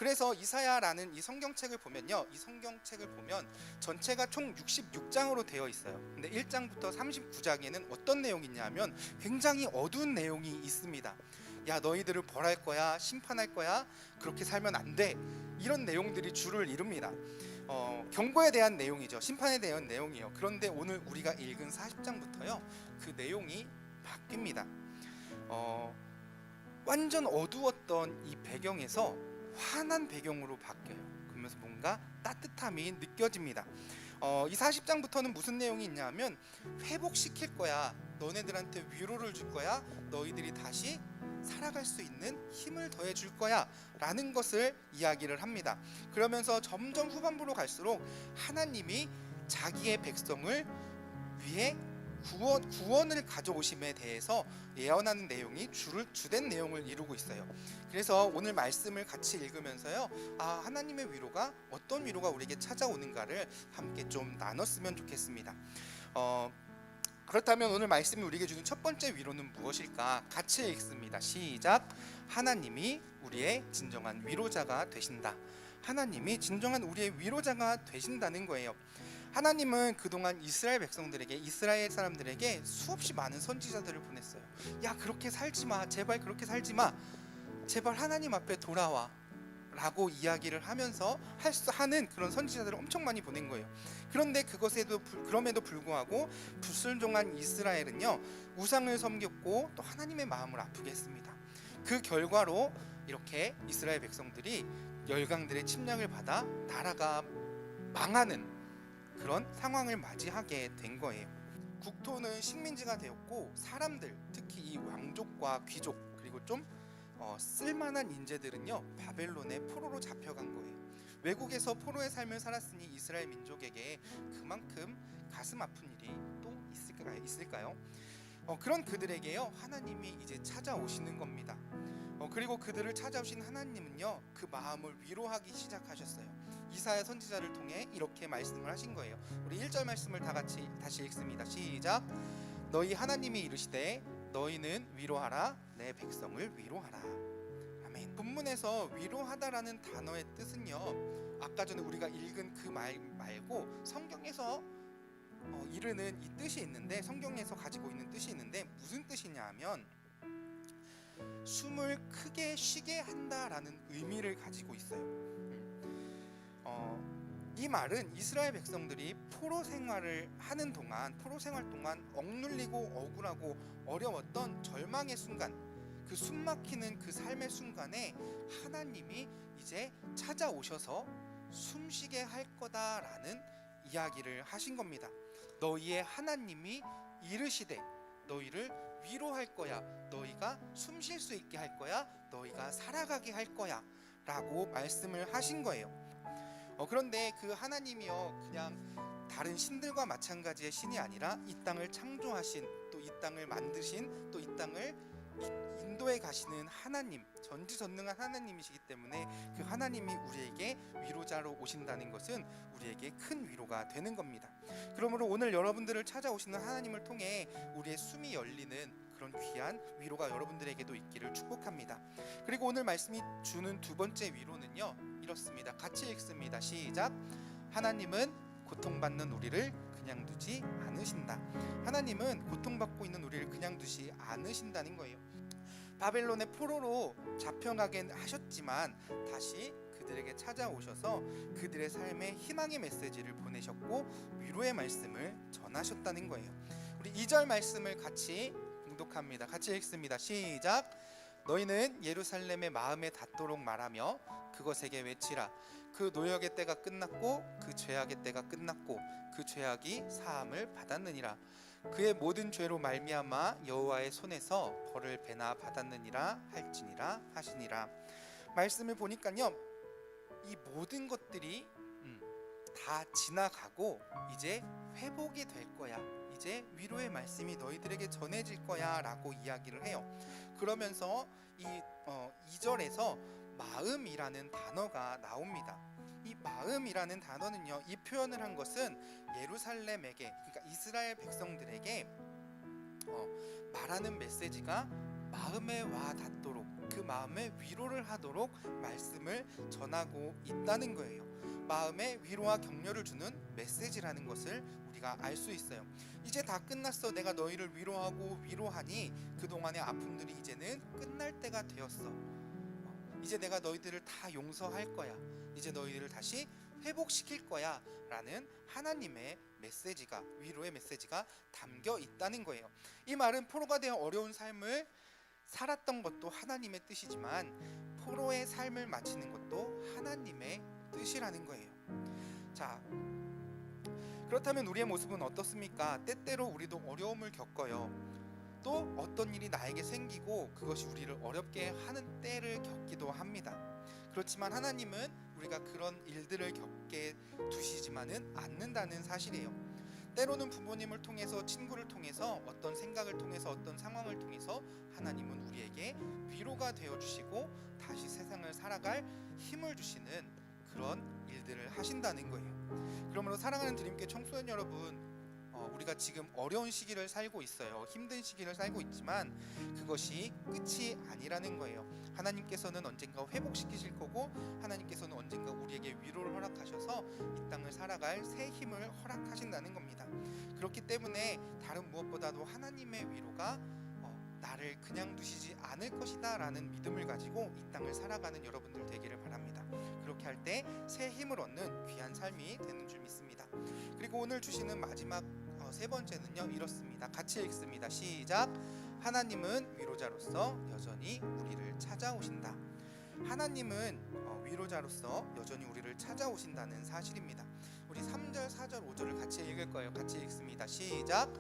그래서 이사야라는 이 성경책을 보면요, 이 성경책을 보면 전체가 총 66장으로 되어 있어요. 근데 1장부터 39장에는 어떤 내용이 있냐면 굉장히 어두운 내용이 있습니다. 야, 너희들을 벌할 거야, 심판할 거야, 그렇게 살면 안 돼, 이런 내용들이 주를 이룹니다. 경고에 대한 내용이죠. 심판에 대한 내용이에요. 그런데 오늘 우리가 읽은 40장부터요, 그 내용이 바뀝니다. 완전 어두웠던 이 배경에서 환한 배경으로 바뀌어요. 그러면서 뭔가 따뜻함이 느껴집니다. 이 40장부터는 무슨 내용이 있냐면 회복시킬 거야, 너네들한테 위로를 줄 거야, 너희들이 다시 살아갈 수 있는 힘을 더해 줄 거야 라는 것을 이야기를 합니다. 그러면서 점점 후반부로 갈수록 하나님이 자기의 백성을 위해 구원을 가져오심에 대해서 예언하는 내용이 주된 내용을 이루고 있어요. 그래서 오늘 말씀을 같이 읽으면서요, 하나님의 위로가 어떤 위로가 우리에게 찾아오는가를 함께 좀 나눴으면 좋겠습니다. 그렇다면 오늘 말씀이 우리에게 주는 첫 번째 위로는 무엇일까? 같이 읽습니다. 시작. 하나님이 우리의 진정한 위로자가 되신다. 하나님이 진정한 우리의 위로자가 되신다는 거예요. 하나님은 그동안 이스라엘 백성들에게, 이스라엘 사람들에게 수없이 많은 선지자들을 보냈어요. 야, 그렇게 살지 마, 제발 그렇게 살지 마, 제발 하나님 앞에 돌아와 라고 이야기를 하면서 하는 그런 선지자들을 엄청 많이 보낸 거예요. 그런데 그럼에도 불구하고 불순종한 이스라엘은요, 우상을 섬겼고 또 하나님의 마음을 아프게 했습니다. 그 결과로 이렇게 이스라엘 백성들이 열강들의 침략을 받아 나라가 망하는 그런 상황을 맞이하게 된 거예요. 국토는 식민지가 되었고 사람들, 특히 이 왕족과 귀족, 그리고 좀 쓸만한 인재들은요, 바벨론의 포로로 잡혀간 거예요. 외국에서 포로의 삶을 살았으니 이스라엘 민족에게 그만큼 가슴 아픈 일이 또 있을까요? 그런 그들에게요, 하나님이 이제 찾아오시는 겁니다. 그리고 그들을 찾아오신 하나님은요, 그 마음을 위로하기 시작하셨어요. 이사야 선지자를 통해 이렇게 말씀을 하신 거예요. 우리 1절 말씀을 다 같이 다시 읽습니다. 시작. 너희 하나님이 이르시되 너희는 위로하라, 내 백성을 위로하라. 아멘. 본문에서 위로하다라는 단어의 뜻은요, 아까 전에 우리가 읽은 그 말 말고 성경에서 이르는 이 뜻이 있는데, 성경에서 가지고 있는 뜻이 있는데 무슨 뜻이냐 하면 숨을 크게 쉬게 한다라는 의미를 가지고 있어요. 이 말은 이스라엘 백성들이 포로 생활 동안 억눌리고 억울하고 어려웠던 절망의 순간, 그 숨막히는 그 삶의 순간에 하나님이 이제 찾아오셔서 숨쉬게 할 거다라는 이야기를 하신 겁니다. 너희의 하나님이 이르시되 너희를 위로할 거야, 너희가 숨 쉴 수 있게 할 거야, 너희가 살아가게 할 거야 라고 말씀을 하신 거예요. 그런데 그 하나님이요, 그냥 다른 신들과 마찬가지의 신이 아니라 이 땅을 창조하신, 또 이 땅을 만드신, 또 이 땅을 인도에 가시는 하나님, 전지전능한 하나님이시기 때문에 그 하나님이 우리에게 위로자로 오신다는 것은 우리에게 큰 위로가 되는 겁니다. 그러므로 오늘 여러분들을 찾아오시는 하나님을 통해 우리의 숨이 열리는 그런 귀한 위로가 여러분들에게도 있기를 축복합니다. 그리고 오늘 말씀이 주는 두 번째 위로는요, 이렇습니다. 같이 읽습니다. 시작. 하나님은 고통받는 우리를 그냥 두지 않으신다. 하나님은 고통받고 있는 우리를 그냥 두지 않으신다는 거예요. 바벨론의 포로로 잡혀가게 하셨지만 다시 그들에게 찾아오셔서 그들의 삶에 희망의 메시지를 보내셨고 위로의 말씀을 전하셨다는 거예요. 우리 2절 말씀을 같이 봉독합니다. 같이 읽습니다. 시작. 너희는 예루살렘의 마음에 닿도록 말하며 그것에게 외치라. 그 노역의 때가 끝났고 그 죄악의 때가 끝났고 그 죄악이 사함을 받았느니라. 그의 모든 죄로 말미암아 여호와의 손에서 벌을 배나 받았느니라 할지니라 하시니라. 말씀을 보니까요, 이 모든 것들이 다 지나가고 이제 회복이 될 거야, 이제 위로의 말씀이 너희들에게 전해질 거야 라고 이야기를 해요. 그러면서 이 2절에서 마음이라는 단어가 나옵니다. 이 마음이라는 단어는요, 이 표현을 한 것은 예루살렘에게, 그러니까 이스라엘 백성들에게 말하는 메시지가 마음에 와 닿도록, 그 마음에 위로를 하도록 말씀을 전하고 있다는 거예요. 마음에 위로와 격려를 주는 메시지라는 것을 우리가 알 수 있어요. 이제 다 끝났어. 내가 너희를 위로하고 위로하니 그동안의 아픔들이 이제는 끝날 때가 되었어. 이제 내가 너희들을 다 용서할 거야. 이제 너희들을 다시 회복시킬 거야 라는 하나님의 메시지가, 위로의 메시지가 담겨 있다는 거예요. 이 말은 포로가 되어 어려운 삶을 살았던 것도 하나님의 뜻이지만 포로의 삶을 마치는 것도 하나님의 뜻이라는 거예요. 자, 그렇다면 우리의 모습은 어떻습니까? 때때로 우리도 어려움을 겪어요. 또 어떤 일이 나에게 생기고 그것이 우리를 어렵게 하는 때를 겪기도 합니다. 그렇지만 하나님은 우리가 그런 일들을 겪게 두시지만은 않는다는 사실이에요. 때로는 부모님을 통해서, 친구를 통해서, 어떤 생각을 통해서, 어떤 상황을 통해서 하나님은 우리에게 위로가 되어주시고 다시 세상을 살아갈 힘을 주시는 그런 일들을 하신다는 거예요. 그러므로 사랑하는 드림교회 청소년 여러분, 우리가 지금 어려운 시기를 살고 있어요. 힘든 시기를 살고 있지만 그것이 끝이 아니라는 거예요. 하나님께서는 언젠가 회복시키실 거고 하나님께서는 언젠가 우리에게 위로를 허락하셔서 이 땅을 살아갈 새 힘을 허락하신다는 겁니다. 그렇기 때문에 다른 무엇보다도 하나님의 위로가 나를 그냥 두시지 않을 것이다 라는 믿음을 가지고 이 땅을 살아가는 여러분들 되기를 바랍니다. 그렇게 할 때 새 힘을 얻는 귀한 삶이 되는 줄 믿습니다. 그리고 오늘 주시는 마지막 세 번째는요, 이렇습니다. 같이 읽습니다. 시작. 하나님은 위로자로서 여전히 우리를 찾아오신다. 하나님은 위로자로서 여전히 우리를 찾아오신다는 사실입니다. 우리 3절, 4절, 5절을 같이 읽을 거예요. 같이 읽습니다. 시작.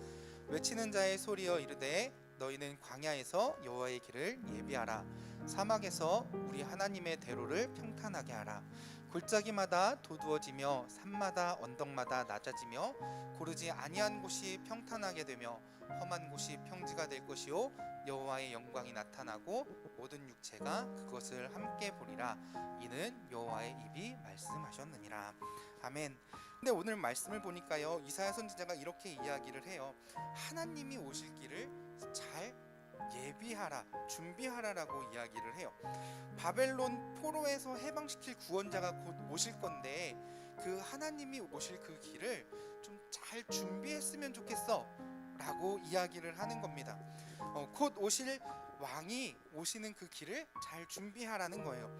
외치는 자의 소리여 이르되 너희는 광야에서 여호와의 길을 예비하라. 사막에서 우리 하나님의 대로를 평탄하게 하라. 골짜기마다 도두어지며 산마다 언덕마다 낮아지며 고르지 아니한 곳이 평탄하게 되며 험한 곳이 평지가 될 것이요 여호와의 영광이 나타나고 모든 육체가 그것을 함께 보리라. 이는 여호와의 입이 말씀하셨느니라. 아멘. 근데 오늘 말씀을 보니까요, 이사야 선지자가 이렇게 이야기를 해요. 하나님이 오실 길을 잘 예비하라, 준비하라라고 이야기를 해요. 바벨론 포로에서 해방시킬 구원자가 곧 오실 건데 그 하나님이 오실 그 길을 좀 잘 준비했으면 좋겠어 라고 이야기를 하는 겁니다. 곧 오실 왕이 오시는 그 길을 잘 준비하라는 거예요.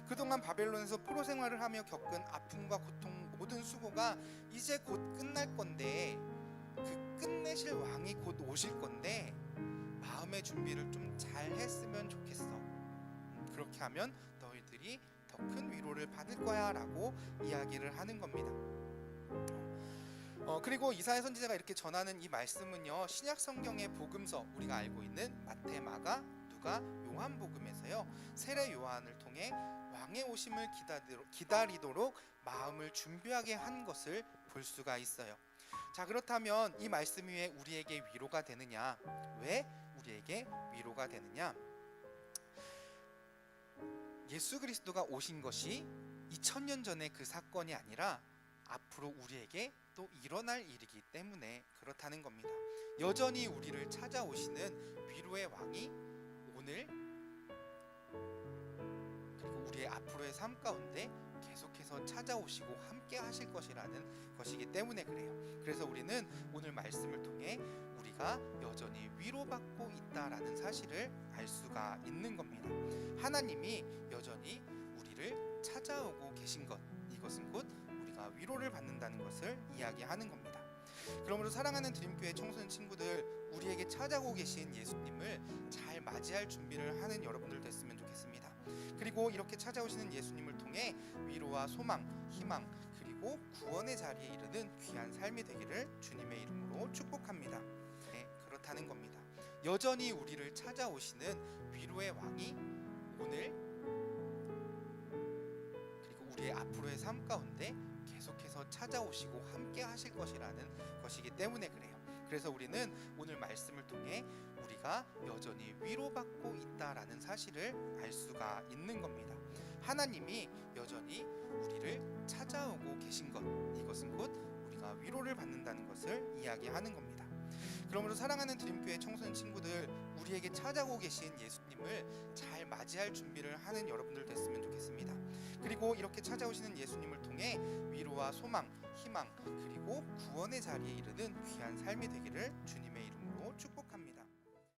그동안 바벨론에서 포로 생활을 하며 겪은 아픔과 고통, 모든 수고가 이제 곧 끝날 건데 그 끝내실 왕이 곧 오실 건데 마음의 준비를 좀 잘 했으면 좋겠어. 그렇게 하면 너희들이 더 큰 위로를 받을 거야 라고 이야기를 하는 겁니다. 그리고 이사야 선지자가 이렇게 전하는 이 말씀은요, 신약 성경의 복음서, 우리가 알고 있는 마태, 마가, 누가, 요한복음에서요, 세례 요한을 통해 왕의 오심을 기다리도록 마음을 준비하게 한 것을 볼 수가 있어요. 자, 그렇다면 이 말씀이 왜 우리에게 위로가 되느냐? 왜 우리에게 위로가 되느냐? 예수 그리스도가 오신 것이 2000년 전의 그 사건이 아니라 앞으로 우리에게 또 일어날 일이기 때문에 그렇다는 겁니다. 여전히 우리를 찾아오시는 위로의 왕이 오늘 그리고 우리의 앞으로의 삶 가운데 계속해서 찾아오시고 함께 하실 것이라는 것이기 때문에 그래요. 그래서 우리는 오늘 말씀을 통해 우리가 여전히 위로받고 있다라는 사실을 알 수가 있는 겁니다. 하나님이 여전히 우리를 찾아오고 계신 것, 이것은 곧 우리가 위로를 받는다는 것을 이야기하는 겁니다. 그러므로 사랑하는 드림교회 청소년 친구들, 우리에게 찾아오고 계신 예수님을 잘 맞이할 준비를 하는 여러분들 됐으면 좋겠습니다. 그리고 이렇게 찾아오시는 예수님을 통해 위로와 소망, 희망, 그리고 구원의 자리에 이르는 귀한 삶이 되기를 주님의 이름으로 축복합니다. 네, 그렇다는 겁니다. 여전히 우리를 찾아오시는 위로의 왕이 오늘 그리고 우리의 앞으로의 삶 가운데 계속해서 찾아오시고 함께 하실 것이라는 것이기 때문에 그래요. 그래서 우리는 오늘 말씀을 통해 우리가 여전히 위로받고 있다라는 사실을 알 수가 있는 겁니다. 하나님이 여전히 우리를 찾아오고 계신 것, 이것은 곧 우리가 위로를 받는다는 것을 이야기하는 겁니다. 그러므로 사랑하는 드림교회 청소년 친구들, 우리에게 찾아오고 계신 예수님 예수님을 잘 맞이할 준비를 하는 여러분들 됐으면 좋겠습니다. 그리고 이렇게 찾아오시는 예수님을 통해 위로와 소망, 희망, 그리고 구원의 자리에 이르는 귀한 삶이 되기를 주님의 이름으로 축복합니다.